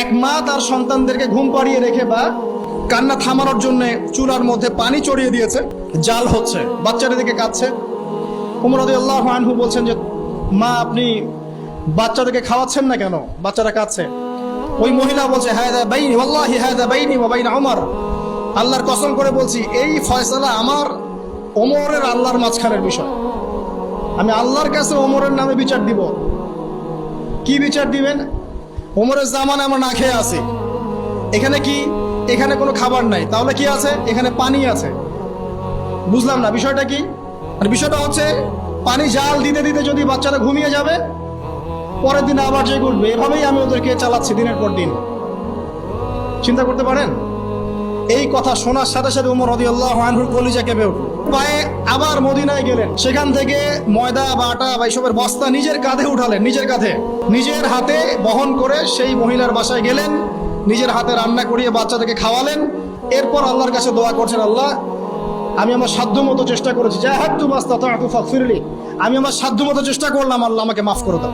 এক মা তার সন্তানদেরকে ঘুম পাড়িয়ে রেখে বা কান্না থামানোর জন্য চুলার মধ্যে পানি চড়িয়ে দিয়েছে, জাল হচ্ছে, বাচ্চাদের দিকে কাঁদছে। ওমর রাদিয়াল্লাহু আনহু বলছেন যে মা আপনি বাচ্চাদেরকে খাওয়াচ্ছেন না কেন, বাচ্চারা কাঁদছে। ওই মহিলা বলছে হাদা বাইনি ওয়াল্লাহি হাদা বাইনি ওয়া বাইনা ওমর, আল্লাহর কসম করে বলছি এই ফয়সালা আমার ওমরের আল্লাহর মাঝখানের বিষয়। আমি আল্লাহর কাছে ওমরের নামে বিচার দিব। কি বিচার দিবেন? ওমরের জামানায় আমরা না খেয়ে আছি, এখানে কি, এখানে কোনো খাবার নাই, তাহলে কি আছে? এখানে পানি আছে। বুঝলাম না বিষয়টা কি। আর বিষয়টা হচ্ছে পানি জাল দিতে দিতে যদি বাচ্চারা ঘুমিয়ে যাবে, পরের দিন আবার জেগে উঠবে। এভাবেই আমি ওদেরকে চালাচ্ছি দিনের পর দিন। চিন্তা করতে পারেন? এই কথা শোনার সাথে সাথে ওমর রাদিয়াল্লাহু আনহুর কলিজা কেঁপে উঠল। পায়ে আবার মদিনায় গেলেন, সেখান থেকে ময়দা বা আটা বা এইসবের বস্তা নিজের কাঁধে উঠালেন, নিজের কাঁধে নিজের হাতে বহন করে সেই মহিলার বাসায় গেলেন, নিজের হাতে রান্না করিয়ে বাচ্চাদেরকে খাওয়ালেন। এরপর আল্লাহর কাছে দোয়া করছেন, আল্লাহ আমি আমার সাধ্য মতো চেষ্টা করেছি, জাহাদতু মাস্তাতা'তু ফাগফিরলি, আমি আমার সাধ্য মতো চেষ্টা করলাম, আল্লাহ আমাকে মাফ করে দাও।